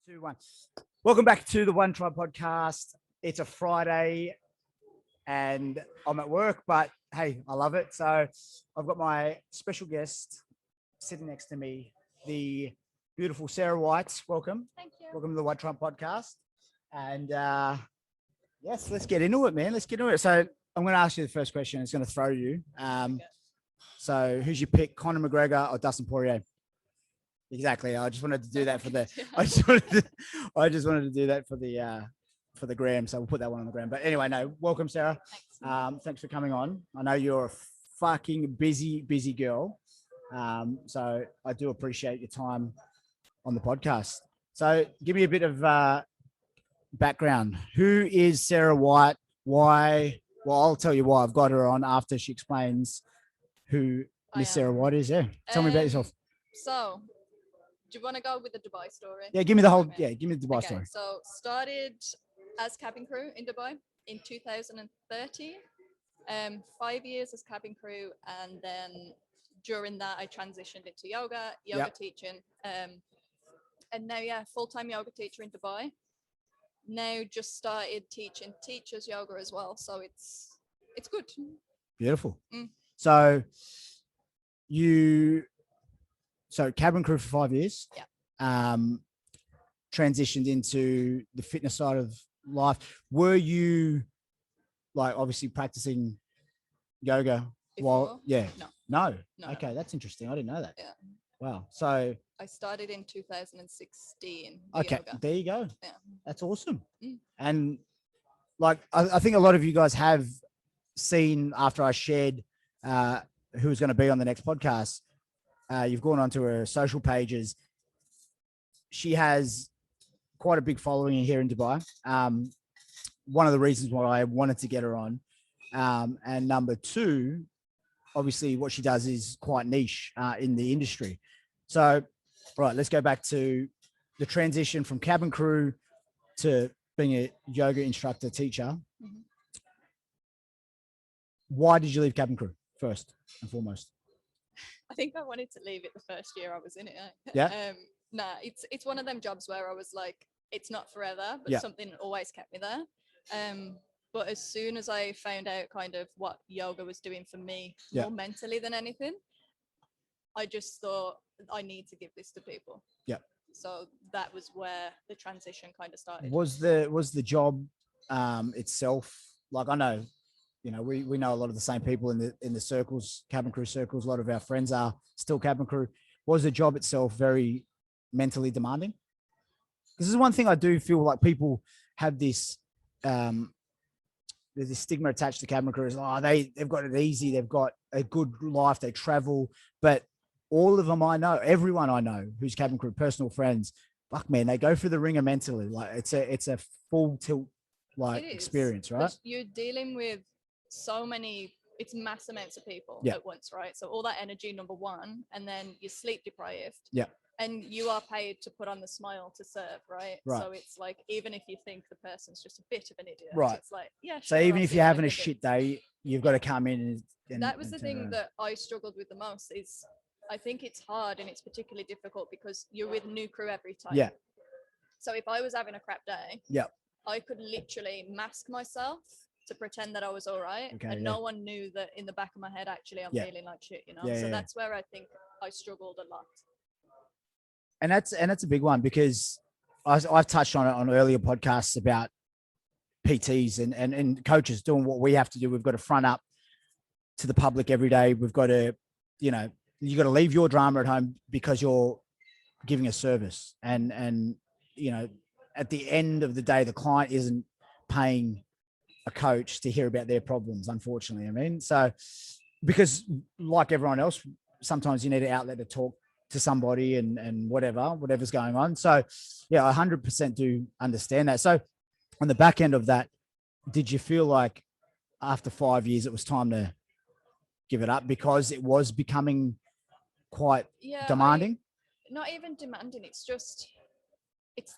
Two, one. Welcome back to the Onetribe podcast. It's a Friday and I'm at work, but hey, I love it. So I've got my special guest sitting next to me, the beautiful Sarah White. Welcome. Thank you. Welcome to the Onetribe podcast. And yes, let's get into it, man. Let's get into it. So I'm going to ask you the first question. It's going to throw you. So who's your pick, Conor McGregor or Dustin Poirier? Exactly. I just wanted to do that for the. I just wanted to do that for the gram. So we'll put that one on the gram. But anyway, no. Welcome, Sarah. Thanks for coming on. I know you're a fucking busy girl. So I do appreciate your time on the podcast. So give me a bit of background. Who is Sarah White? Why? Well, I'll tell you why. I've got her on after she explains who Miss Sarah White is. Yeah. Tell me about yourself. So, do you want to go with the Dubai story? Yeah, give me the whole. Yeah, give me the Dubai story. So, started as cabin crew in Dubai in 2013. 5 years as cabin crew, and then during that, I transitioned into yoga teaching, and now full-time yoga teacher in Dubai. Now just started teaching teachers yoga as well, so it's good. Beautiful. So cabin crew for 5 years. Yeah. Transitioned into the fitness side of life. Were you like obviously practicing yoga Before? No. Okay, that's interesting. I didn't know that. Yeah. Wow. So I started in 2016. Okay, yoga. there you go. Yeah. That's awesome. And like I think a lot of you guys have seen after I shared who's going to be on the next podcast. You've gone onto her social pages. She has quite a big following here in Dubai. One of the reasons why I wanted to get her on. And number two, obviously what she does is quite niche in the industry. So, right, let's go back to the transition from cabin crew to being a yoga instructor teacher. Mm-hmm. Why did you leave cabin crew first and foremost? I think I wanted to leave it the first year I was in it. Yeah. It's one of them jobs where I was like, it's not forever, but something always kept me there. But as soon as I found out kind of what yoga was doing for me, more mentally than anything, I just thought I need to give this to people. Yeah. So that was where the transition kind of started. Was the job itself, like I know, you know, we know a lot of the same people in the circles, cabin crew circles. A lot of our friends are still cabin crew. Was the job itself very mentally demanding? This is one thing I do feel like people have this there's this stigma attached to cabin crew. They've got it easy. They've got a good life. They travel, but all of them I know, everyone I know who's cabin crew, personal friends, fuck man, they go through the ringer mentally. Like it's a full tilt experience, right? You're dealing with so many, it's mass amounts of people at once, right? So all that energy, number one, and then you're sleep deprived. Yeah. And you are paid to put on the smile to serve, right? Right. So it's like, even if you think the person's just a bit of an idiot, right? It's like, yeah. So even if you're having a shit day, you've got to come in and that was the thing that I struggled with the most. Is I think it's hard and it's particularly difficult because you're with new crew every time. Yeah. So if I was having a crap day, I could literally mask myself to pretend that I was all right, and no one knew that in the back of my head actually I'm feeling like shit, you know. That's where I think I struggled a lot. And that's a big one because I've touched on it on earlier podcasts about PTs and coaches doing what we have to do. We've got to front up to the public every day. We've got to, you got to leave your drama at home because you're giving a service. And at the end of the day, the client isn't paying a coach to hear about their problems, unfortunately. I mean, so because like everyone else, sometimes you need an outlet to talk to somebody and whatever's going on. So yeah, I 100% do understand that. So on the back end of that, did you feel like after 5 years, it was time to give it up because it was becoming quite demanding? Not even demanding. It's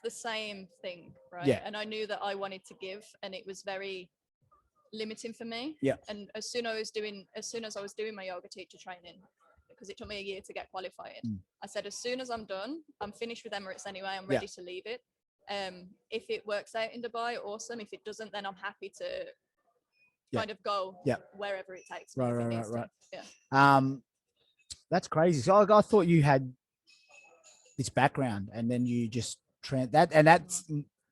the same thing, right? Yeah. And I knew that I wanted to give, and it was very limiting for me. Yeah. And as soon as I was doing my yoga teacher training, because it took me a year to get qualified. I said, as soon as I'm done, I'm finished with Emirates anyway, I'm ready to leave it. If it works out in Dubai, awesome. If it doesn't, then I'm happy to Yeah. kind of go Yeah. wherever it takes me. Right, if it right, needs right, to. Yeah. That's crazy. So I thought you had this background, and then you just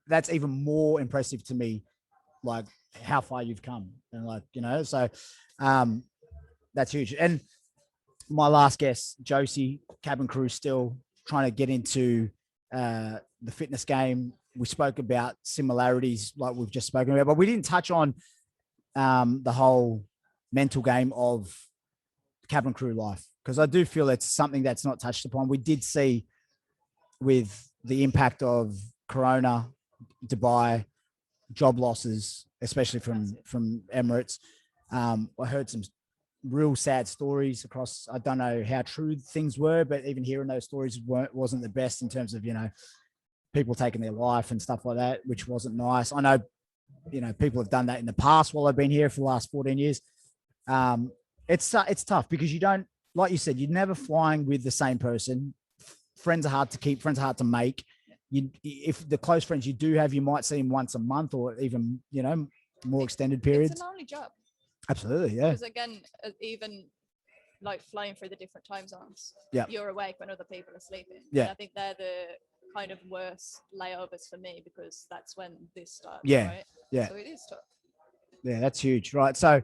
that's even more impressive to me, like how far you've come, and like, you know, so that's huge. And my last guest, Josie, cabin crew, still trying to get into the fitness game. We spoke about similarities like we've just spoken about, but we didn't touch on the whole mental game of cabin crew life, because I do feel it's something that's not touched upon. We did see with the impact of Corona, Dubai, job losses, especially from Emirates. I heard some real sad stories across. I don't know how true things were, but even hearing those stories wasn't the best in terms of, you know, people taking their life and stuff like that, which wasn't nice. I know, you know, people have done that in the past while I've been here for the last 14 years. It's tough because you don't, like you said, you're never flying with the same person. Friends are hard to keep, friends are hard to make. If the close friends you do have, you might see them once a month or even, you know, more extended periods. It's a lonely job. Absolutely, yeah. Because again, even like flying through the different time zones, yeah, you're awake when other people are sleeping. Yeah, and I think they're the kind of worst layovers for me, because that's when this starts. Yeah, right? Yeah. So it is tough. Yeah, that's huge, right? So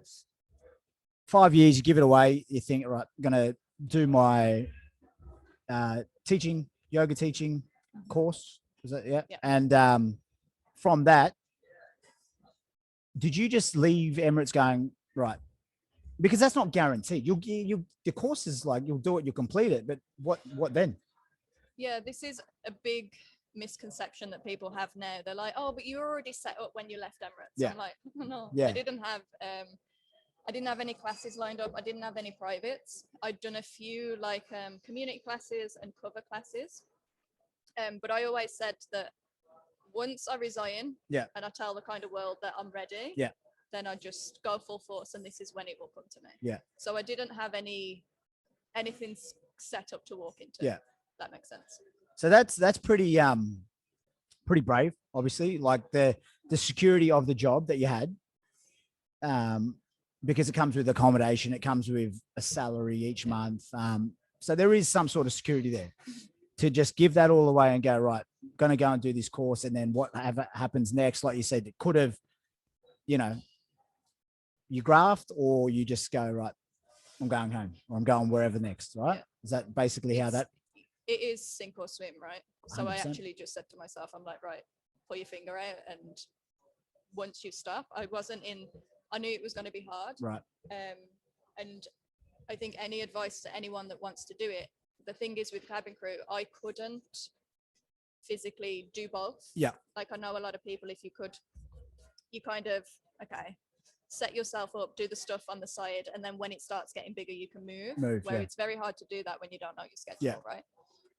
5 years, you give it away. You think, right, I'm gonna do my yoga teaching course. Is that Yeah. And from that, did you just leave Emirates going, right? Because that's not guaranteed. The course is like, you'll do it, you'll complete it, but what then? Yeah, this is a big misconception that people have now. They're like, oh, but you were already set up when you left Emirates. Yeah. I'm like, no, Yeah. I didn't have any classes lined up. I didn't have any privates. I'd done a few like community classes and cover classes. But I always said that once I resign, Yeah. and I tell the kind of world that I'm ready, Yeah. then I just go full force, and this is when it will come to me. Yeah. So I didn't have anything set up to walk into. Yeah. That makes sense. So that's pretty brave, obviously, like the security of the job that you had, because it comes with accommodation, it comes with a salary each month. So there is some sort of security there. To just give that all away and go, right, I'm going to go and do this course, and then whatever happens next, like you said, it could have, you know, you graft, or you just go, right, I'm going home, or I'm going wherever next, right? Yeah. Is that basically how that? It is sink or swim, right? So 100%. I actually just said to myself, I'm like, right, pull your finger out, and once you stop, I knew it was going to be hard. Right. And I think any advice to anyone that wants to do it, the thing is with cabin crew, I couldn't physically do both. Yeah. Like I know a lot of people, if you could, you kind of, okay, set yourself up, do the stuff on the side, and then when it starts getting bigger, you can move. Where it's very hard to do that when you don't know your schedule, right?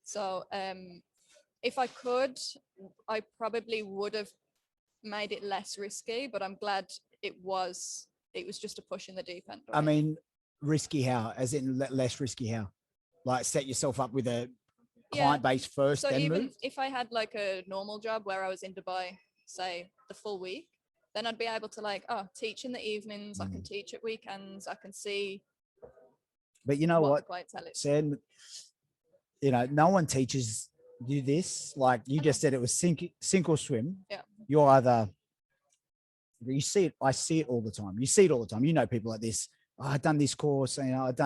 So if I could, I probably would have made it less risky, but I'm glad it was just a push in the deep end. Right? I mean, risky how? As in less risky how? Like set yourself up with a client base first, so then even move? If I had like a normal job where I was in Dubai, say the full week, then I'd be able to like, teach in the evenings, I can teach at weekends, I can see. But you know what, Sam, you know, no one teaches you this. Like you just said, it was sink or swim. Yeah. You're either, you see it, I see it all the time. You see it all the time. You know, people like this, I've done this course, you know, I've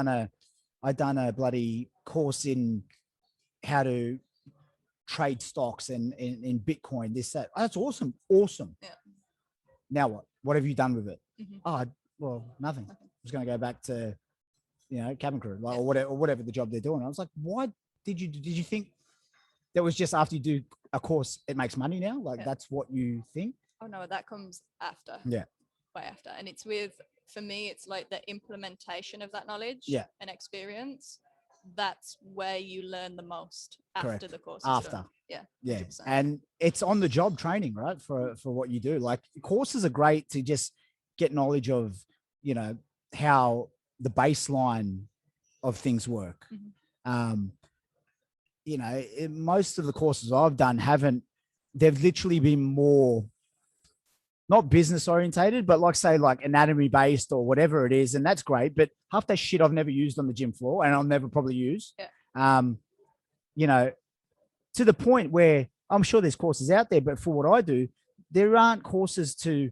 done a bloody course in how to trade stocks and in Bitcoin, this, that. Oh, that's awesome. Awesome. Yeah. Now what? What have you done with it? Mm-hmm. Oh, well, nothing. I was going to go back to, you know, cabin crew, like, or whatever the job they're doing. I was like, why did you think that was just after you do a course, it makes money now? Like that's what you think? Oh no, that comes after. Yeah. Way after. And it's for me, it's like the implementation of that knowledge and experience. That's where you learn the most after the course. After. Yeah. Yeah. 100%. And it's on the job training, right? For what you do. Like courses are great to just get knowledge of, you know, how the baseline of things work. Mm-hmm. You know, most of the courses I've done haven't they've literally been more not business orientated, but like say like anatomy based or whatever it is. And that's great. But half that shit I've never used on the gym floor and I'll never probably use. Yeah. You know, to the point where I'm sure there's courses out there, but for what I do, there aren't courses to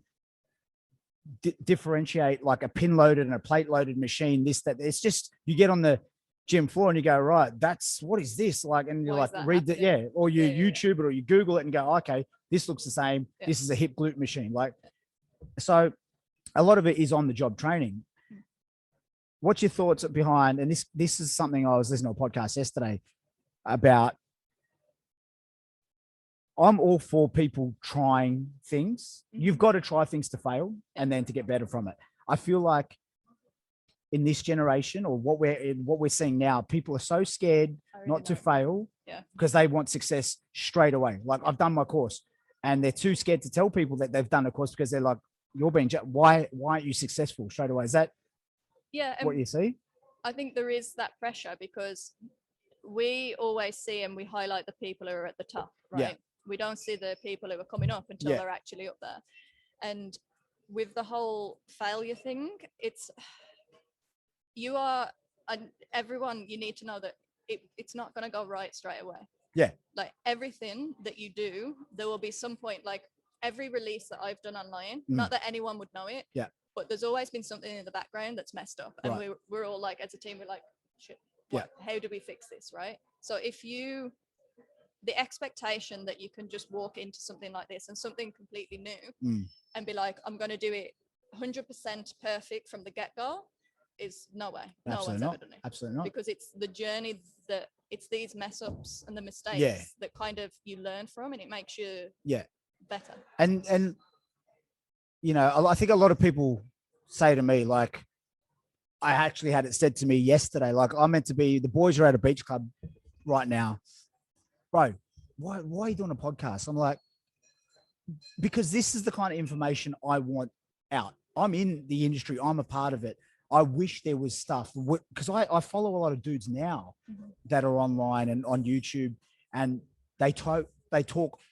differentiate like a pin loaded and a plate loaded machine, this, that. It's just, you get on the gym floor and you go, right, that's, what is this? Like, and you're Why like, is that read that. happening? Yeah. Or you Yeah. YouTube it or you Google it and go, okay, this looks the same. Yeah. This is a hip glute machine. Like, so a lot of it is on the job training. What's your thoughts behind, and this is something I was listening to a podcast yesterday about. I'm all for people trying things. You've got to try things to fail and then to get better from it. I feel like in this generation, or what we're seeing now, people are so scared not to fail because they want success straight away. Like, I've done my course and they're too scared to tell people that they've done a course because they're like, you're being, why aren't you successful straight away? Is that what you see? I think there is that pressure because we always see and we highlight the people who are at the top, right? Yeah. We don't see the people who are coming up until they're actually up there. And with the whole failure thing, it's, you are, and everyone, you need to know that it's not going to go right straight away. Yeah. Like everything that you do, there will be some point, like every release that I've done online, not that anyone would know it, but there's always been something in the background that's messed up. And we're all like, as a team, we're like, shit, how do we fix this, right? So if the expectation that you can just walk into something like this and something completely new and be like, I'm going to do it 100% perfect from the get-go is no way. No one's ever done it. Absolutely not. Because it's the journey that it's these mess ups and the mistakes that kind of you learn from, and it makes you better. And you know, I think a lot of people say to me, like, I actually had it said to me yesterday, like, I'm meant to be, the boys are at a beach club right now. Bro, why are you doing a podcast? I'm like, because this is the kind of information I want out. I'm in the industry. I'm a part of it. I wish there was stuff, because I follow a lot of dudes now that are online and on YouTube, and they talk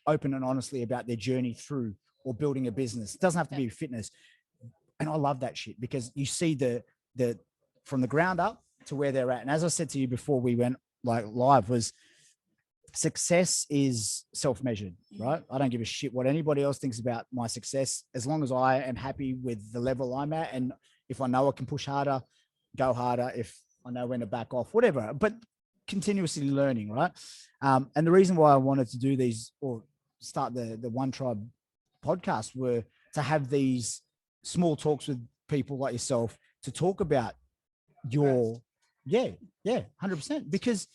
open and honestly about their journey through or building a business. It doesn't have to be fitness. And I love that shit because you see the from the ground up to where they're at. And as I said to you before we went like live, was success is self-measured, right? I don't give a shit what anybody else thinks about my success, as long as I am happy with the level I'm at. And if I know I can push harder, go harder. If I know when to back off, whatever, but continuously learning, right? And the reason why I wanted to do these or start the Onetribe podcast were to have these small talks with people like yourself to talk about your, 100%, because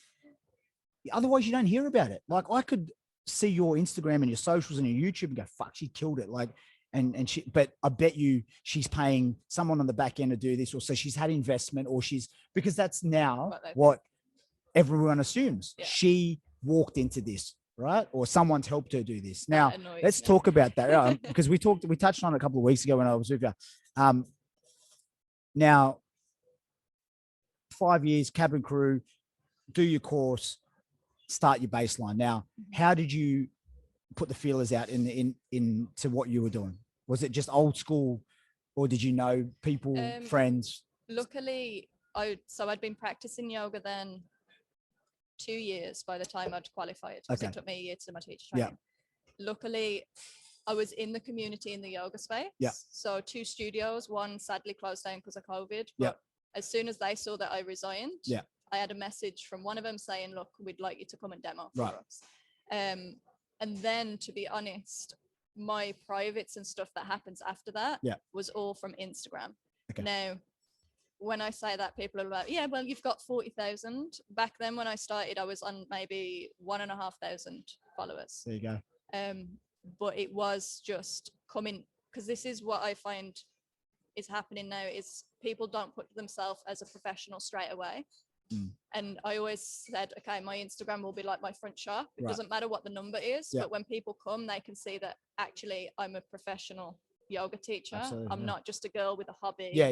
otherwise you don't hear about it. Like, I could see your Instagram and your socials and your YouTube and go, fuck, she killed it. Like, and she, but I bet you she's paying someone on the back end to do this, or so she's had investment, or because that's now what everyone assumes. She walked into this, right? Or someone's helped her do this. Now let's talk about that, because we touched on it a couple of weeks ago when I was with you. Now 5 years cabin crew, do your course, start your baseline. Now, how did you put the feelers out into what you were doing? Was it just old school, or did you know people, friends? Luckily, I'd been practicing yoga then 2 years by the time I'd qualified. Because it took me a year to do my teacher training. Luckily, I was in the community in the yoga space. So 2 studios, one sadly closed down because of COVID. But as soon as they saw that I resigned, I had a message from one of them saying, look, we'd like you to come and demo for us. And then, to be honest, my privates and stuff that happens after that was all from Instagram. Now, when I say that, people are like, yeah, well, you've got 40,000. Back then when I started, I was on maybe 1,500 followers. There you go. But it was just coming, because this is what I find is happening now, is people don't put themselves as a professional straight away. And I always said, okay, my Instagram will be like my front shop. It doesn't matter what the number is, but when people come, they can see that actually I'm a professional yoga teacher. I'm not just a girl with a hobby. Yeah.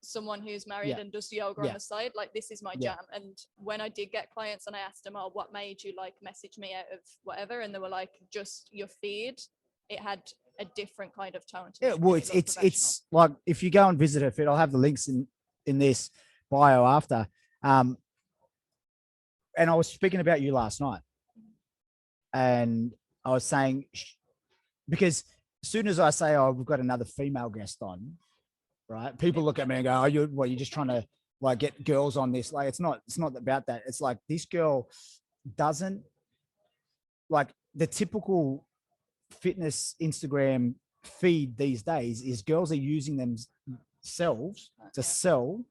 someone who's married Yeah. and does yoga Yeah. on the side. Like, this is my Yeah. jam. And when I did get clients and I asked them, oh, what made you like message me out of whatever, and they were like, just your feed, it had a different kind of tone to Yeah, me. well, and it looked professional. it's like if you go and visit her feed, I'll have the links in this bio after. And I was speaking about you last night, and I was saying, because as soon as I say, oh, we've got another female guest on, right? People look at me and go, oh, you're just trying to like get girls on this. Like, it's not about that. It's like, this girl doesn't, like, the typical fitness Instagram feed these days is girls are using themselves to sell.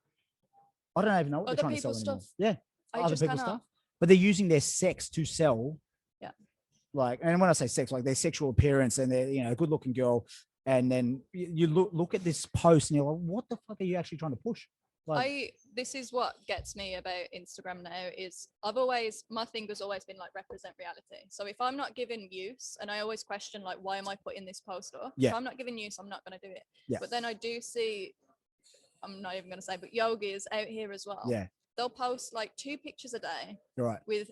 I don't even know what Other they're trying to sell people's anymore. stuff. Yeah, I other just people's cannot. stuff, but they're using their sex to sell. Yeah. Like, and when I say sex, like their sexual appearance, and they're, you know, a good looking girl, and then you look at this post and you're like, what the fuck are you actually trying to push? Like, This is what gets me about Instagram now is my thing has always been like represent reality. So if I'm not given use, and I always question like, why am I putting this post up? Yeah. If I'm not given use, I'm not going to do it. Yeah. But then I do see, I'm not even going to say, but yogis out here as well. yeah, They'll post like 2 pictures a day you're right. with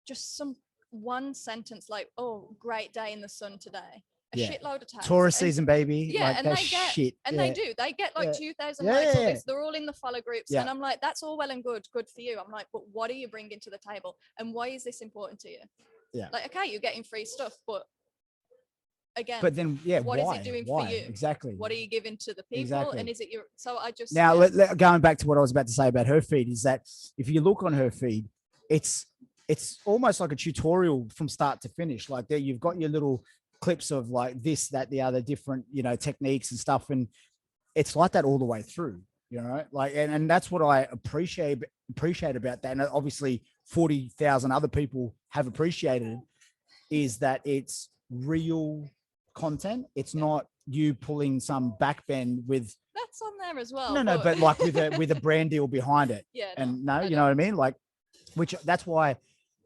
just some one sentence like, oh, great day in the sun today. A Yeah. shitload of tags. Taurus season, baby. Yeah, like, and that's they get shit. and yeah. they get like Yeah. 2,000 Yeah, likes on yeah, this. They're all in the follow groups, Yeah. and I'm like, that's all well and good for you. I'm like, but what are you bringing to the table, and why is this important to you? Yeah. Like, okay, you're getting free stuff, but again, But then, yeah, what why? is it doing Why? for you? Exactly. What are you giving to the people? Exactly. And is it your? So I just Now, yeah. going back to what I was about to say about her feed, is that if you look on her feed, it's almost like a tutorial from start to finish. Like, there you've got your little clips of like this, that, the other, different, you know, techniques and stuff, and it's like that all the way through, you know, like, and that's what I appreciate about that. And obviously 40,000 other people have appreciated it, is that it's real content. It's not you pulling some backbend with, That's on there as well. no, but like with a brand deal behind it. Yeah, And no, you know what I mean? Like, that's why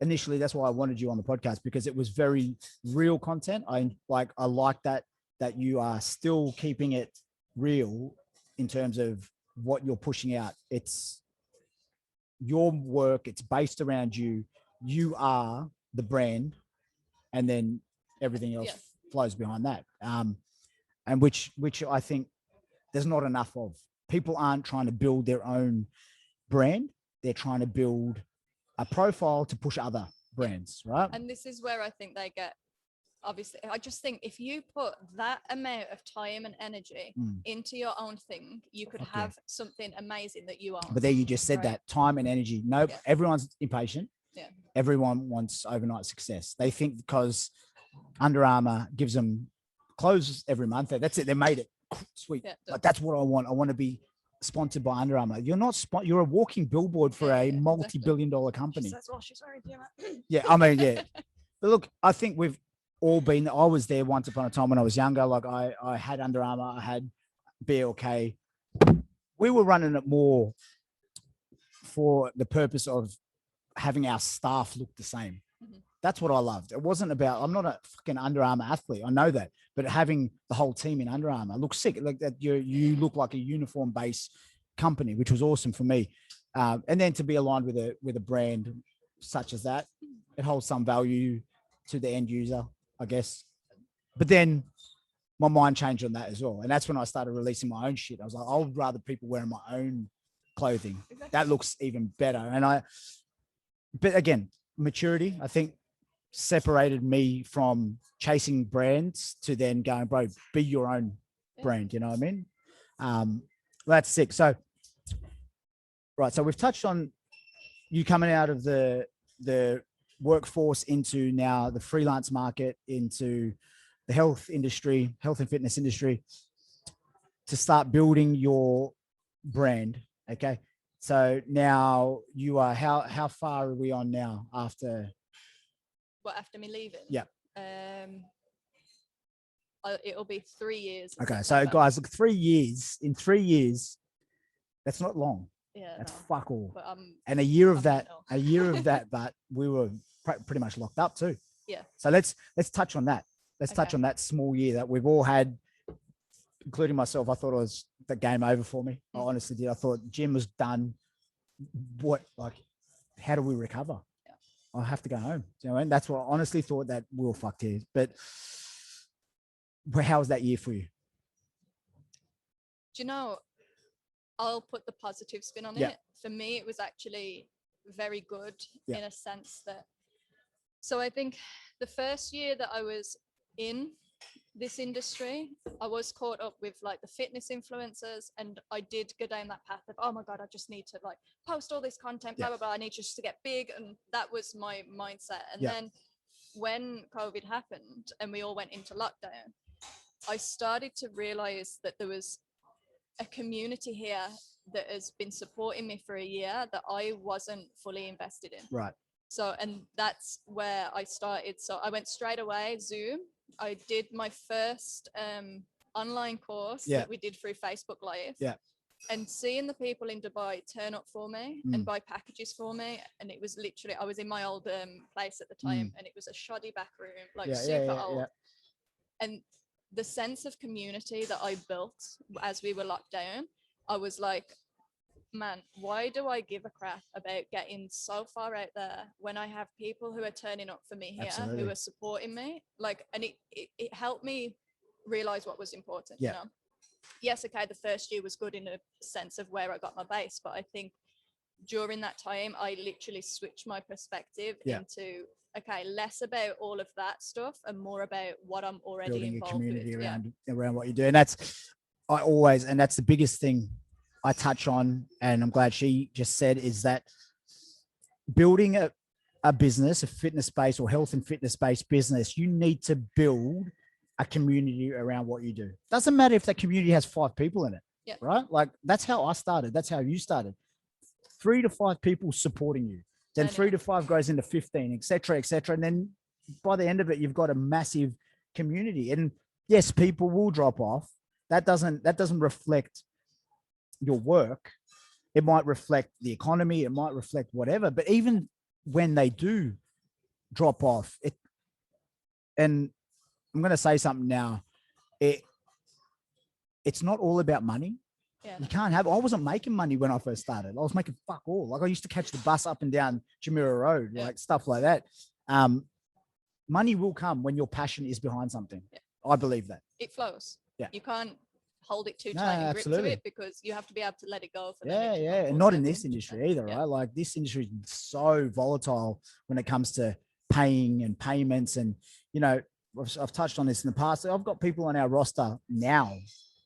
I wanted you on the podcast, because it was very real content. I like that you are still keeping it real in terms of what you're pushing out. It's your work. It's based around you. You are the brand, and then everything else flows behind that. And which I think there's not enough of. People aren't trying to build their own brand. They're trying to build a profile to push other brands, right? And this is where I think they get, obviously, I just think if you put that amount of time and energy into your own thing, you could have something amazing that you own. But there you just said that, time and energy. No, everyone's impatient. Yeah. Everyone wants overnight success. They think because Under Armour gives them clothes every month, that's it. They made it. Sweet. Yeah, like, that's what I want. I want to be sponsored by Under Armour. You're not you're a walking billboard for a multi-billion-dollar company. That's what she's wearing. Yeah, I mean, yeah. But look, I think we've all been. I was there once upon a time when I was younger. Like, I had Under Armour, I had BLK. We were running it more for the purpose of having our staff look the same. That's what I loved. It wasn't about, I'm not a fucking Under Armour athlete. I know that, but having the whole team in Under Armour looks sick. Like that, you look like a uniform based company, which was awesome for me. And then to be aligned with a brand such as that, it holds some value to the end user, I guess. But then my mind changed on that as well. And that's when I started releasing my own shit. I was like, I would rather people wearing my own clothing. That looks even better. But again, maturity, I think, separated me from chasing brands to then going, bro, be your own brand. You know what I mean? That's sick. So, right. So we've touched on you coming out of the workforce into now the freelance market, into the health industry, health and fitness industry, to start building your brand. Okay. So now you are, how far are we on now after? What, after me leaving? Yeah. It'll be 3 years. Okay. So guys, look, 3 years, in 3 years, that's not long. Yeah. That's fuck all. But and a year of that, but we were pretty much locked up too. Yeah. So let's touch on that. Let's touch on that small year that we've all had, including myself. I thought it was the game over for me. I Mm. honestly did. I thought gym was done. How do we recover? Yeah. I have to go home. Do you know what I mean? That's what I honestly thought, that we were fucked here. But how was that year for you? Do you know, I'll put the positive spin on Yeah. it. For me, it was actually very good Yeah. in a sense that, so I think the first year that I was in this industry, I was caught up with like the fitness influencers, and I did go down that path of, oh my God, I just need to like post all this content, blah, Yeah. blah, blah. I need just to get big. And that was my mindset. And Yeah. then when COVID happened and we all went into lockdown, I started to realize that there was a community here that has been supporting me for a year that I wasn't fully invested in. Right. So, and that's where I started. So I went straight away, Zoom. I did my first online course Yeah. that we did through Facebook Live. Yeah. And seeing the people in Dubai turn up for me and buy packages for me. And it was literally, I was in my old place at the time, and it was a shoddy back room, like super old. And the sense of community that I built as we were locked down, I was like, man, why do I give a crap about getting so far out there when I have people who are turning up for me here, Absolutely. who are supporting me? Like, and it helped me realize what was important. Yeah. You know, yes, okay, the first year was good in a sense of where I got my base, but I think during that time, I literally switched my perspective into, okay, less about all of that stuff and more about what I'm already Building a involved community with. around what you do. And that's the biggest thing I touch on, and I'm glad she just said, is that building a business, a fitness-based or health and fitness-based business, you need to build a community around what you do. Doesn't matter if that community has 5 people in it, right? Like, that's how I started. That's how you started. 3 to 5 people supporting you. Then 3 to 5 goes into 15, et cetera, et cetera. And then by the end of it, you've got a massive community. And yes, people will drop off. That doesn't reflect your work. It might reflect the economy. It might reflect whatever. But even when they do drop off, and I'm going to say something now, it's not all about money. Yeah. You can't have, I wasn't making money when I first started. I was making fuck all. Like, I used to catch the bus up and down Jumeirah Road, like stuff like that. Money will come when your passion is behind something. Yeah. I believe that. It flows. Yeah. You can't hold it too tight and grip to it, because you have to be able to let it go. And not in this industry either, right? Like, this industry is so volatile when it comes to paying and payments. And, you know, I've touched on this in the past. I've got people on our roster now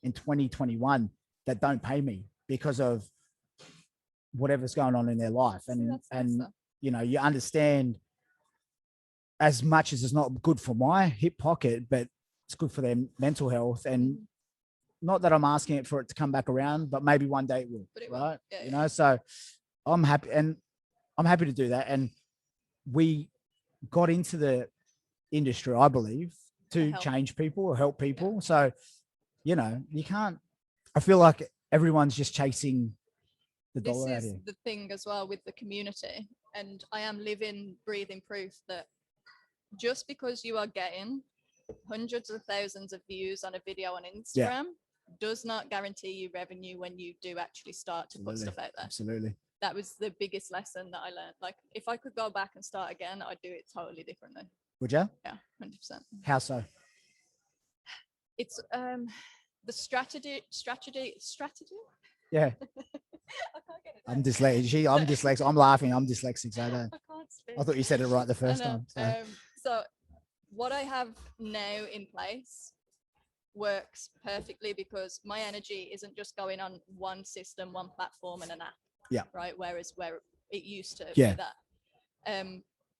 in 2021 that don't pay me because of whatever's going on in their life. And you know, you understand, as much as it's not good for my hip pocket, but it's good for their mental health. And not that I'm asking it for it to come back around, but maybe one day it will, right? You know, so I'm happy, and I'm happy to do that. And we got into the industry, I believe, to change people or help people. So, you know, you can't, I feel like everyone's just chasing the dollar out here. This is the thing as well with the community. And I am living, breathing proof that just because you are getting hundreds of thousands of views on a video on Instagram does not guarantee you revenue when you do actually start to put stuff out there. Absolutely. That was the biggest lesson that I learned. Like, if I could go back and start again, I'd do it totally differently. Would you? Yeah, 100%. How so? It's the strategy. Yeah. I can't get it. I'm dyslexic. I'm dyslexic. I'm laughing. I'm dyslexic. So I don't. I can't speak. I thought you said it right the first time. So what I have now in place works perfectly, because my energy isn't just going on one system, one platform, and an app. Yeah. Right. Whereas where it used to be that.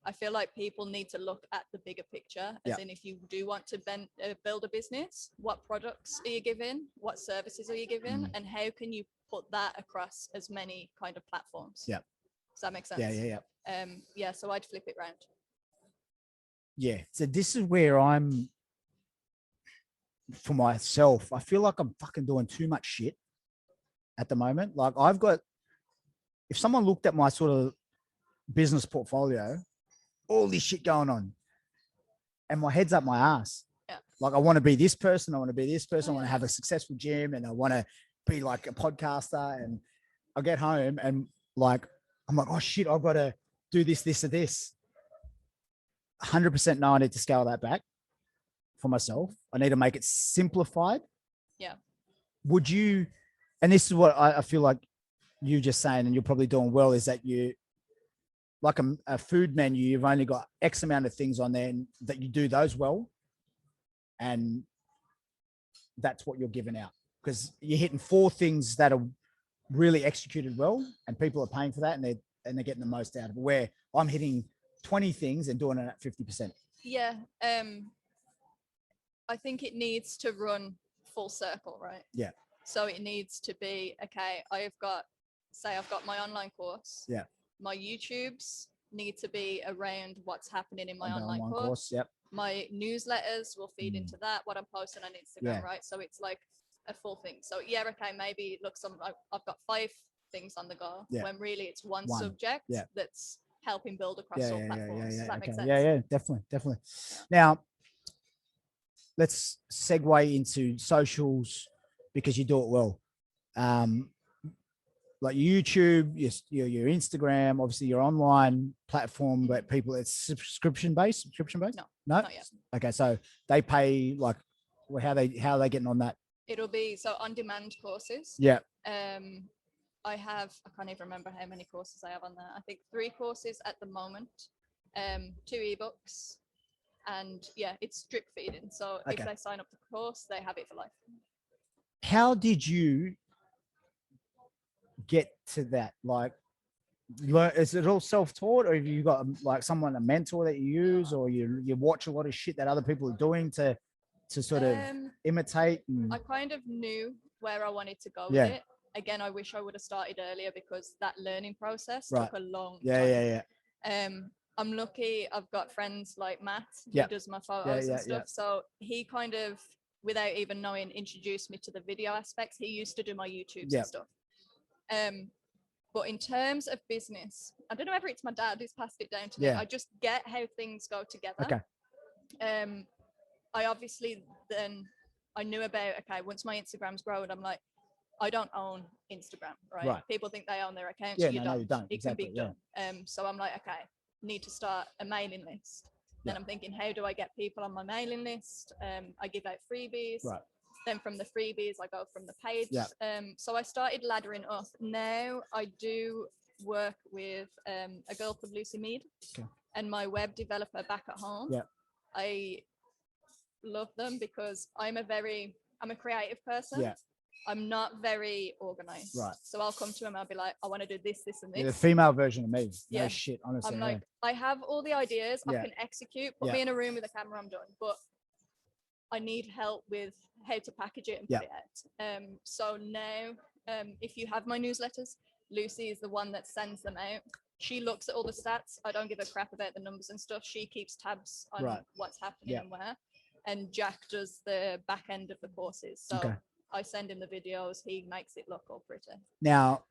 I feel like people need to look at the bigger picture, as in, if you do want to build a business, what products are you giving? What services are you giving? And how can you put that across as many kind of platforms? Yeah. Does that make sense? Yeah. So I'd flip it round. Yeah. So this is where I'm, for myself, I feel like I'm fucking doing too much shit at the moment. Like, if someone looked at my sort of business portfolio, all this shit going on, and my head's up my ass. Yeah. Like, I want to be this person. I want to be this person. I want to have a successful gym, and I want to be like a podcaster, and I get home and like, I'm like, oh shit, I've got to do this, this, or this. 100% know I need to scale that back for myself. I need to make it simplified. Yeah. Would you, and this is what I feel like you just saying, and you're probably doing well, is that you, like a food menu, you've only got X amount of things on there, and that you do those well. And that's what you're giving out, because you're hitting 4 things that are really executed well, and people are paying for that, and they're getting the most out of it. Where I'm hitting 20 things and doing it at 50%. Yeah. I think it needs to run full circle, right? Yeah. So it needs to be, okay, I've got my online course. Yeah. My YouTubes need to be around what's happening in my On the online course. Yep. My newsletters will feed into that, what I'm posting on Instagram, Yeah. right? So it's like a full thing. So yeah, okay, maybe look, I've got 5 things on the go, Yeah. when really it's one subject that's helping build across all platforms. Does that make sense? Yeah, definitely. Now, let's segue into socials, because you do it well. Like YouTube, your Instagram, obviously your online platform, but people, it's subscription based. No, not yet. Okay, so they pay like, how are they getting on that? It'll be so OnDemand Courses. Yeah. I can't even remember how many courses I have on there. I think 3 courses at the moment, 2 ebooks, and yeah, it's drip feeding. So if they sign up the course, they have it for life. How did you get to that? Like, is it all self-taught, or have you got like a mentor that you use, or you watch a lot of shit that other people are doing to sort of imitate? I kind of knew where I wanted to go with it. Again, I wish I would have started earlier, because that learning process took a long time. I'm lucky I've got friends like Matt, who does my photos and stuff. So he kind of, without even knowing, introduced me to the video aspects. He used to do my YouTubes and stuff. But in terms of business, I don't know whether it's my dad who's passed it down to me. I just get how things go together. I obviously then, I knew about, okay, once my Instagram's grown, I'm like, I don't own Instagram, right? People think they own their accounts. You don't. It can be done. So I'm like, okay, need to start a mailing list. Then I'm thinking, how do I get people on my mailing list? I give out freebies. Then from the freebies, I go from the page. So I started laddering up. Now I do work with a girl called Lucy Mead, and my web developer back at home. I love them because I'm a creative person. I'm not very organized. So I'll come to him, I'll be like, I want to do this, this, and this. You're the female version of me. No shit, honestly. I'm like, I have all the ideas, I can execute, put me in a room with a camera, I'm done. But I need help with how to package it and put it out. So now, if you have my newsletters, Lucy is the one that sends them out. She looks at all the stats. I don't give a crap about the numbers and stuff. She keeps tabs on what's happening and where. And Jack does the back end of the courses. So I send him the videos. He makes it look all pretty. Now,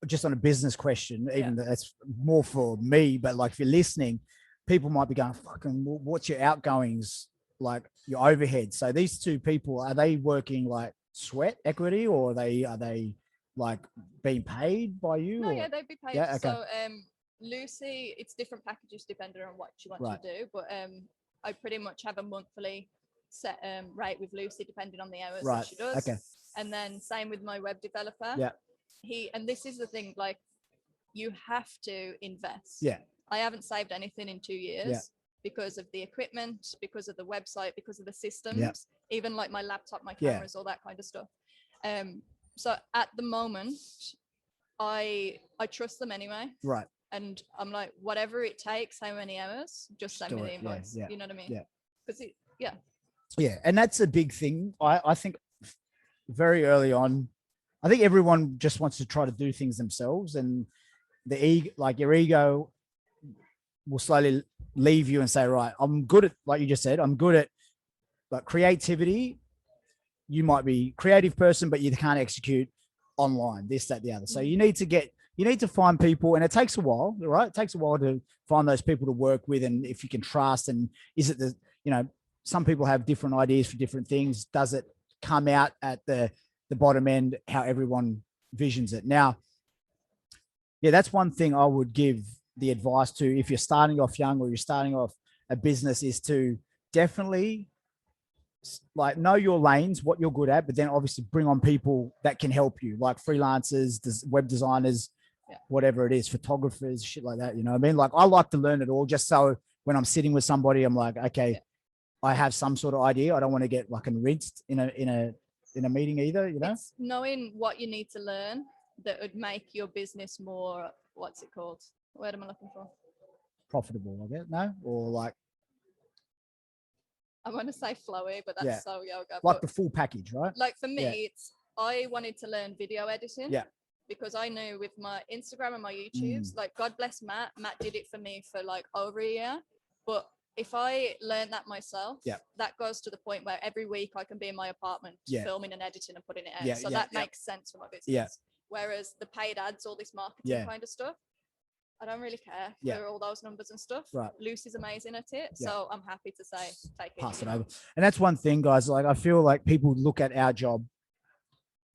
just on a business question, even that's more for me, but like if you're listening, people might be going, fucking, what's your outgoings, like your overhead? So these 2 people, are they working like sweat equity, or are they like being paid by you? No, they'd be paid. So Lucy, it's different packages depending on what she wants to do, but I pretty much have a monthly set rate with Lucy depending on the hours that she does. And then same with my web developer. And this is the thing, like, you have to invest. I haven't saved anything in 2 years because of the equipment, because of the website, because of the systems, even like my laptop, my cameras, all that kind of stuff. So at the moment, I trust them anyway. And I'm like, whatever it takes, how many hours, just send me the invoice. You know what I mean? Because and that's a big thing. I think very early on, I think everyone just wants to try to do things themselves, and the ego, like your ego, will slowly leave you and say, right, I'm good at, like you just said, I'm good at like creativity. You might be a creative person, but you can't execute online, this, that, the other. So you need to find people, and it takes a while, right? It takes a while to find those people to work with, and if you can trust, and is it some people have different ideas for different things. Does it come out at the the bottom end, how everyone visions it. Now, yeah, that's one thing I would give the advice to if you're starting off young or you're starting off a business, is to definitely like know your lanes, what you're good at, but then obviously bring on people that can help you, like freelancers, web designers, whatever it is, photographers, shit like that. You know what I mean? Like I like to learn it all, just so when I'm sitting with somebody, I'm like, okay, I have some sort of idea. I don't want to get like rinsed in a meeting either. You know, it's knowing what you need to learn that would make your business more, what's it called? What am I looking for? Profitable, I guess. No, or like I want to say flowy, but that's so yoga. Like the full package, right? Like for me, I wanted to learn video editing. Yeah. Because I knew with my Instagram and my YouTubes, like God bless Matt. Matt did it for me for like over a year. But if I learned that myself, that goes to the point where every week I can be in my apartment filming and editing and putting it out. So that makes sense for my business. Whereas the paid ads, all this marketing kind of stuff, I don't really care for all those numbers and stuff. Right. Lucy's amazing at it. So I'm happy to say, take it. Pass it over. And that's one thing, guys. Like I feel like people look at our job,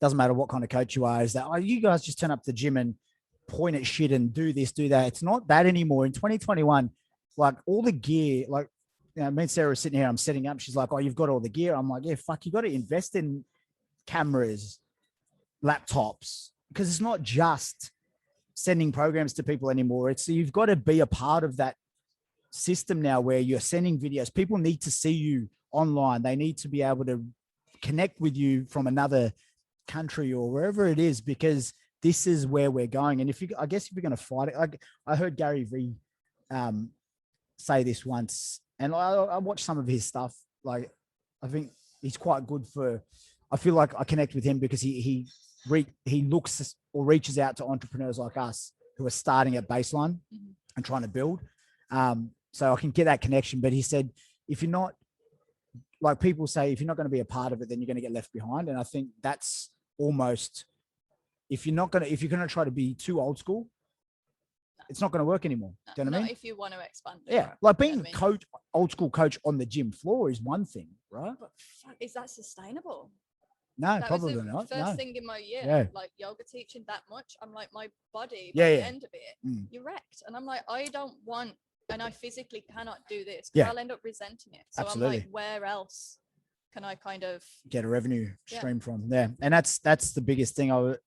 doesn't matter what kind of coach you are, is that, oh, you guys just turn up to the gym and point at shit and do this, do that. It's not that anymore. In 2021, like all the gear, like, you know, me and Sarah were sitting here, I'm setting up. She's like, oh, you've got all the gear. I'm like, yeah, fuck, you got to invest in cameras, laptops, because it's not just sending programs to people anymore. It's, you've got to be a part of that system now where you're sending videos. People need to see you online. They need to be able to connect with you from another country or wherever it is, because this is where we're going. And if you, I guess if you're going to fight it, like I heard Gary Vee say this once, and I watched some of his stuff. Like, I think he's quite good for, I feel like I connect with him because he looks or reaches out to entrepreneurs like us who are starting at baseline and trying to build. So I can get that connection. But he said, if you're not, like people say, if you're not going to be a part of it, then you're going to get left behind. And I think that's almost, if you're going to try to be too old school, it's not going to work anymore. Do you know what I mean? If you want to expand. Yeah. Like being a coach, old school coach on the gym floor is one thing, right? But is that sustainable? No, that probably was the not. First thing in my year, like yoga teaching that much, I'm like, my body, by the end of it, you're wrecked. And I'm like, I don't want, and I physically cannot do this because I'll end up resenting it. So I'm like, where else can I kind of get a revenue stream from there? And that's the biggest thing. I've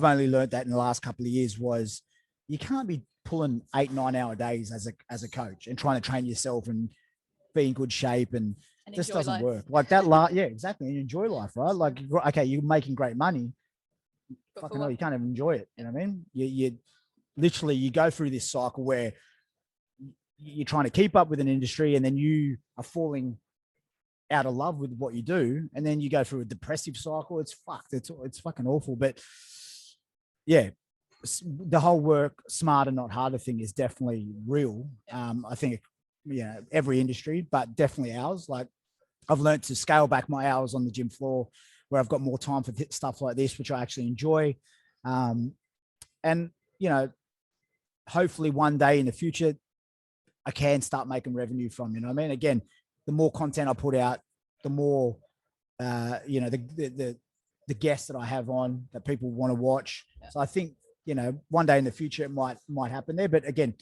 only learned that in the last couple of years was you can't be pulling 8-9 hour days as a coach and trying to train yourself and be in good shape, and this doesn't work like that. Yeah, exactly. And enjoy life, right? Like, okay, you're making great money, but fucking hell, you can't even enjoy it. You know what I mean? You literally, you go through this cycle where you're trying to keep up with an industry, and then you are falling out of love with what you do, and then you go through a depressive cycle. It's fucked. It's fucking awful. But yeah, the whole work smarter, not harder thing is definitely real. I think, every industry, but definitely ours. Like, I've learned to scale back my hours on the gym floor where I've got more time for stuff like this, which I actually enjoy. And, hopefully one day in the future, I can start making revenue from, you know what I mean? Again, the more content I put out, the more, the guests that I have on that people want to watch. So I think, one day in the future, it might happen there. But again,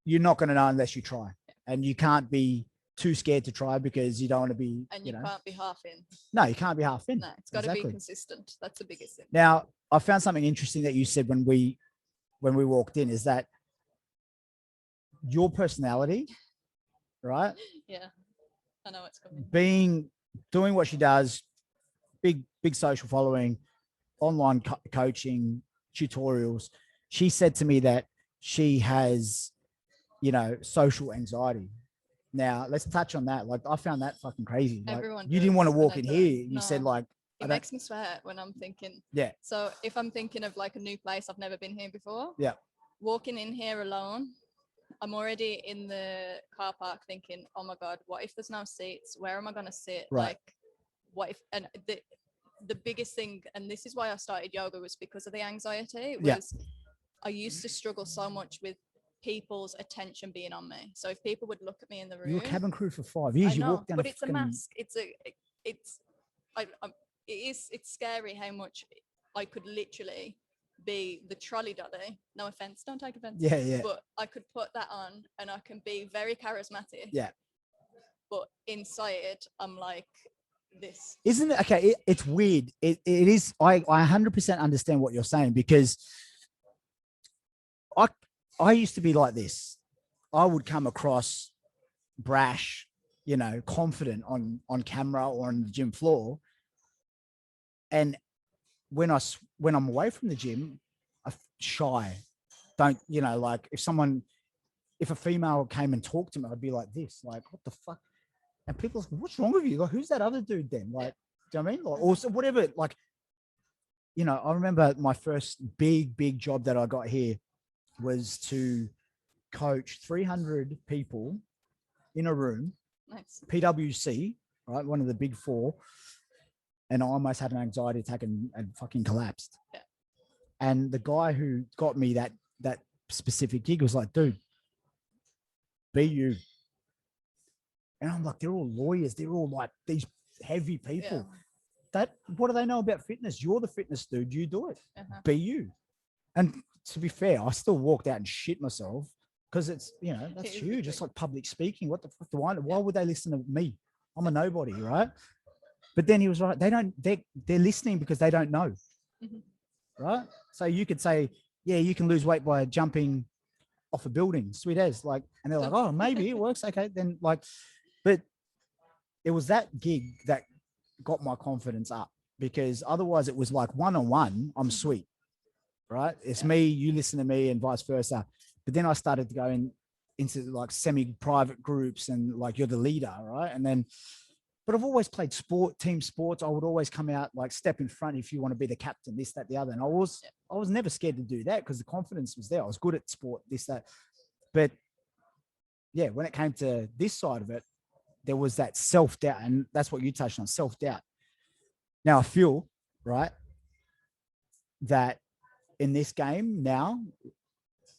you're not going to know unless you try, and you can't be too scared to try because you don't want to be, and you can't be half in. No, you can't be half in. No, it's got to be consistent. That's the biggest thing. Now, I found something interesting that you said when we walked in, is that your personality, right? Yeah, I know it's coming. Doing what she does, big social following, online coaching, tutorials. She said to me that she has, social anxiety. Now let's touch on that. Like, I found that fucking crazy. Like, everyone you didn't want to walk in here. You no. said like, it makes me sweat when I'm thinking. Yeah. So if I'm thinking of like a new place, I've never been here before. Yeah. Walking in here alone, I'm already in the car park thinking, oh my God, what if there's no seats? Where am I going to sit? Right. Like, what if, and the biggest thing, and this is why I started yoga, was because of the anxiety. I used to struggle so much with people's attention being on me. So if people would look at me in the room. You were cabin crew for 5 years. You walked down. But it's a mask. it's scary how much I could literally be the trolley daddy. No offense, don't take offense. Yeah. But I could put that on and I can be very charismatic. Yeah. But inside, I'm like this. Isn't it? Okay. It's weird. It is. I 100% understand what you're saying, because I used to be like this. I would come across brash, confident on camera or on the gym floor. And when I'm away from the gym, I'm shy. Don't, like if a female came and talked to me, I'd be like this, like, what the fuck? And people are like, what's wrong with you? Like, who's that other dude then? Like, do you know what I mean? Like, also whatever, like, I remember my first big job that I got here was to coach 300 people in a room. Nice. PwC, right? One of the big four. And I almost had an anxiety attack and fucking collapsed. Yeah. And the guy who got me that specific gig was like, dude, be you. And I'm like, they're all lawyers. They're all like these heavy people. Yeah. What do they know about fitness? You're the fitness dude. You do it. Be you. And to be fair, I still walked out and shit myself, because it's, that's huge. It's like public speaking. What the fuck do I know? Why would they listen to me? I'm a nobody, right? But then he was right. They're listening because they don't know. Right? So you could say, yeah, you can lose weight by jumping off a building. Sweet as, like, and they're like, oh, maybe it works. Okay. Then, like, but it was that gig that got my confidence up, because otherwise it was like one-on-one, I'm sweet. Right? It's me, you listen to me, and vice versa. But then I started to go into like semi-private groups, and like, you're the leader, right? And then, but I've always played team sports. I would always come out, like, step in front if you want to be the captain, this, that, the other. And I was never scared to do that, because the confidence was there. I was good at sport, this, that. But yeah, when it came to this side of it, there was that self-doubt, and that's what you touched on, self-doubt. Now I feel, right, that in this game now,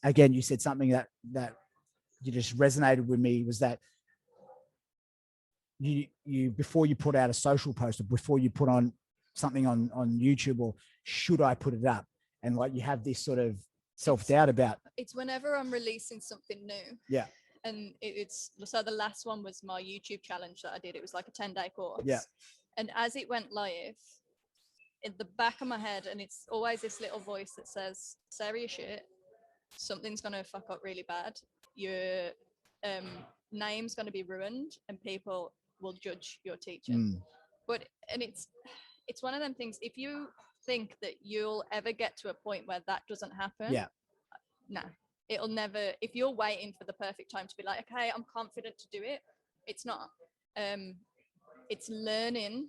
again, you said something that you just resonated with me, was that you before you put out a social post, or before you put on something on YouTube, or should I put it up? And like, you have this sort of self-doubt about. It's whenever I'm releasing something new. Yeah. And it's so the last one was my YouTube challenge that I did. It was like a 10-day course. Yeah. And as it went live, in the back of my head, and it's always this little voice that says, Sarah, you shit. Something's going to fuck up really bad. Your name's going to be ruined, and people will judge your teaching. And it's one of them things. If you think that you'll ever get to a point where that doesn't happen, it'll never. If you're waiting for the perfect time to be like, okay, I'm confident to do it, it's not. It's learning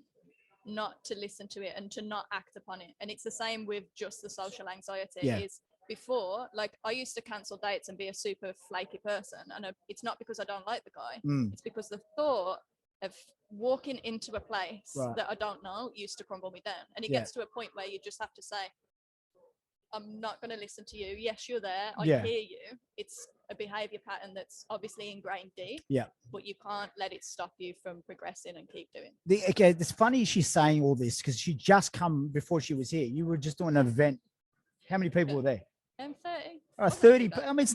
not to listen to it and to not act upon it. And it's the same with just the social anxiety. Is before, like, I used to cancel dates and be a super flaky person, and it's not because I don't like the guy. It's because the thought of walking into a place that I don't know used to crumble me down. And it gets to a point where you just have to say, I'm not going to listen to you. Yes, you're there. I hear you. It's a behavior pattern that's obviously ingrained deep. Yeah. But you can't let it stop you from progressing and keep doing. Okay, it's funny she's saying all this, because she just come before she was here. You were just doing an event. How many people were there? 30. 30. I mean,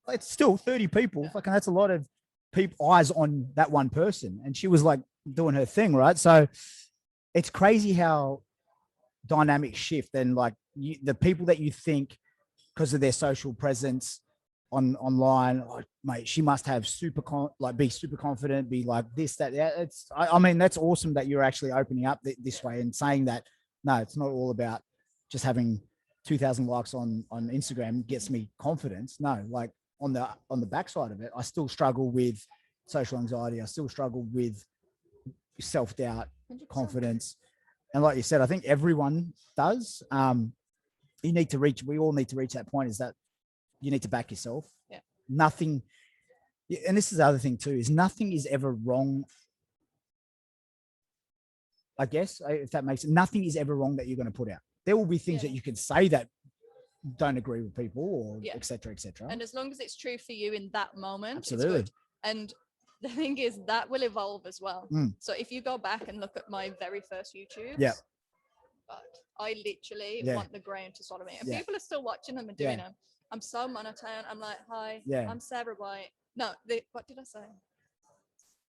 it's still 30 people. Fucking, that's a lot of people, eyes on that one person. And she was like doing her thing, right? So it's crazy how dynamics shift, and like the people that you think, because of their social presence online, oh, mate, she must have be super confident, be like this, that. Yeah, I mean, that's awesome that you're actually opening up this way and saying that, no, it's not all about just having 2,000 likes on Instagram gets me confidence. No, like on the backside of it, I still struggle with social anxiety. I still struggle with self-doubt, 100%. Confidence. And like you said, I think everyone does. We all need to reach that point, is that you need to back yourself. Yeah. Nothing. And this is the other thing too, is nothing is ever wrong. I guess, if that makes it, nothing is ever wrong that you're going to put out. There will be things that you can say that don't agree with people, or et cetera, et cetera. And as long as it's true for you in that moment, absolutely. It's good. And the thing is, that will evolve as well. So if you go back and look at my very first YouTube, God. I literally Yeah. want the ground to swallow me. And Yeah. people are still watching them and doing them. I'm so monotone. I'm like, hi, I'm Sarah White. No, what did I say?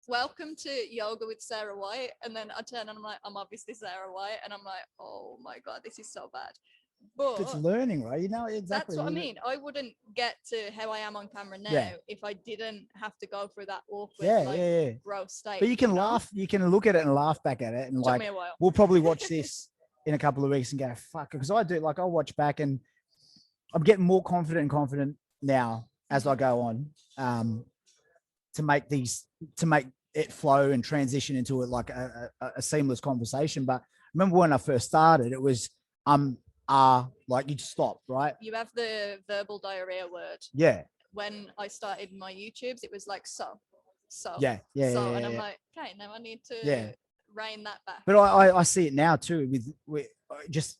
Welcome to Yoga with Sarah White. And then I turn and I'm like, I'm obviously Sarah White. And I'm like, oh my God, this is so bad. But it's learning, right? You know, exactly. That's what I mean. I wouldn't get to how I am on camera now if I didn't have to go through that awkward, gross state. But you can laugh, you can look at it and laugh back at it. And Took me a while. We'll probably watch this in a couple of weeks and go, fuck. Because I do, I'll watch back and I'm getting more confident now as I go on, to make it flow and transition into a seamless conversation. But remember when I first started, it was, you'd stop, right? You have the verbal diarrhea word. Yeah. When I started my YouTubes, it was like, so. And I'm like, okay, now I need to rein that back. But I see it now too with just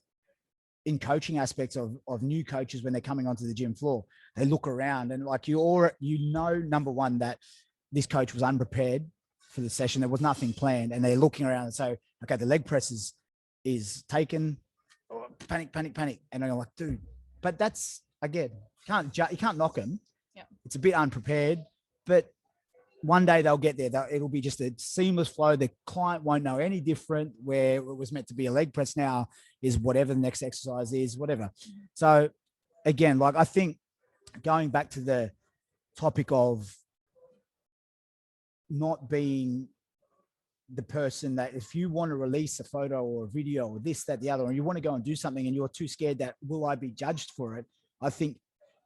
in coaching aspects of new coaches when they're coming onto the gym floor. They look around and number one, that this coach was unprepared for the session. There was nothing planned, and they're looking around and say, okay, the leg press is taken. Oh, panic. And I'm like, dude, but that's, again, you can't knock them. Yeah. It's a bit unprepared, but one day they'll get there. It'll be just a seamless flow. The client won't know any different. Where it was meant to be a leg press now is whatever the next exercise is, whatever. So again, I think going back to the topic of not being the person that if you want to release a photo or a video or this, that, the other, and you want to go and do something and you're too scared that will I be judged for it? I think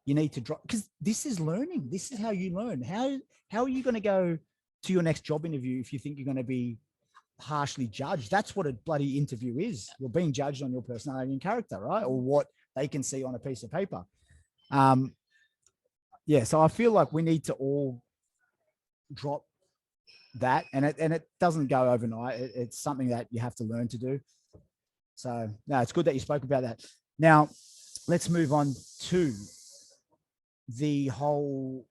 you need to drop, because this is learning. This is how you learn. How are you going to go to your next job interview if you think you're going to be harshly judged? That's what a bloody interview is. You're being judged on your personality and character, right? Or what they can see on a piece of paper. So I feel like we need to all drop that, and it doesn't go overnight. It's something that you have to learn to do. So no, it's good that you spoke about that. Now let's move on to the whole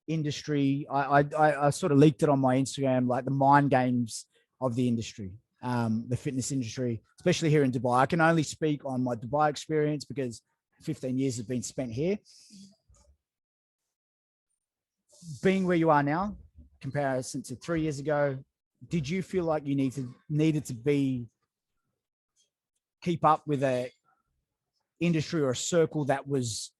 industry. I sort of leaked it on my Instagram, like the mind games of the industry, the fitness industry, especially here in Dubai. I can only speak on my Dubai experience because 15 years has been spent here. Being where you are now, comparison to 3 years ago, did you feel like you needed to keep up with a industry or a circle that was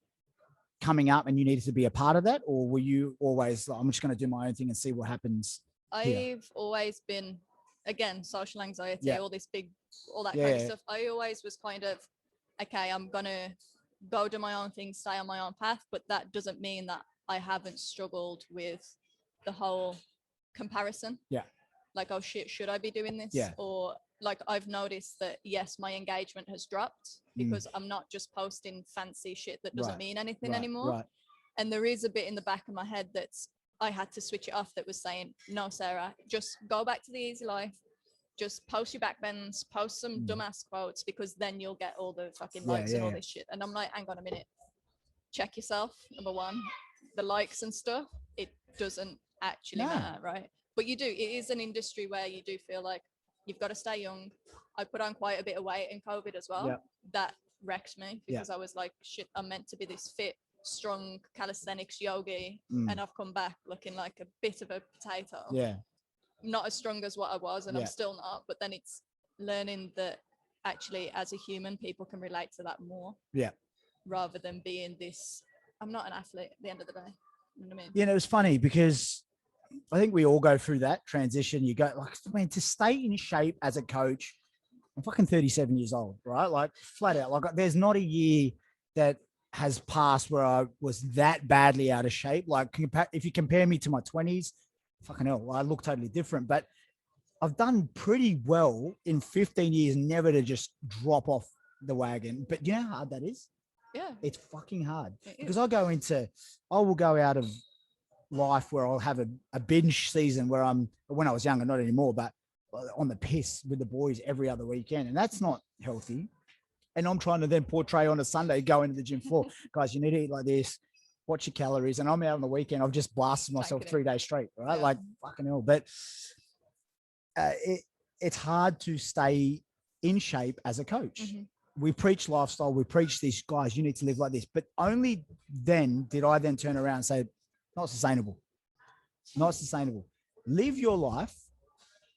coming up and you needed to be a part of that? Or were you always like, I'm just going to do my own thing and see what happens here? I've always been, again, social anxiety, all that kind of stuff. I always was kind of, okay, I'm going to go do my own thing, stay on my own path. But that doesn't mean that I haven't struggled with the whole comparison. Yeah. Like, oh shit, should I be doing this? Yeah. Or like, I've noticed that, yes, my engagement has dropped because I'm not just posting fancy shit that doesn't mean anything anymore. Right. And there is a bit in the back of my head that's, I had to switch it off, that was saying, no, Sarah, just go back to the easy life. Just post your back bends, post some dumbass quotes, because then you'll get all the fucking likes and all this shit. And I'm like, hang on a minute. Check yourself. Number one, the likes and stuff, it doesn't actually matter, right? But you do. It is an industry where you do feel like you've got to stay young. I put on quite a bit of weight in COVID as well. Yep. That wrecked me because I was like, shit, I'm meant to be this fit, strong calisthenics yogi, and I've come back looking like a bit of a potato. Yeah. Not as strong as what I was, and I'm still not. But then it's learning that actually, as a human, people can relate to that more. Yeah. Rather than being this, I'm not an athlete at the end of the day. You know what I mean? Yeah, it was funny because I think we all go through that transition. You go like, man, to stay in shape as a coach, I'm fucking 37 years old, right? Like flat out, like there's not a year that has passed where I was that badly out of shape. Like if you compare me to my 20s, fucking hell, I look totally different, but I've done pretty well in 15 years, never to just drop off the wagon. But you know how hard that is? Yeah. It's fucking hard because I will go out of life where I'll have a binge season where when I was younger, not anymore, but on the piss with the boys every other weekend. And that's not healthy. And I'm trying to then portray on a Sunday, go into the gym floor, guys, you need to eat like this, watch your calories. And I'm out on the weekend. I've just blasted myself 3 days straight, right? Yeah. Like fucking hell. But it's hard to stay in shape as a coach. Mhm. We preach lifestyle. We preach this, guys, you need to live like this. But only then did I then turn around and say, not sustainable. Not sustainable. Live your life,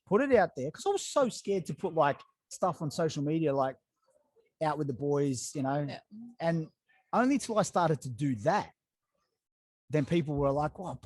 put it out there. Because I was so scared to put like stuff on social media, like out with the boys, you know. Yeah. And only till I started to do that, then people were like, "Wow, bro,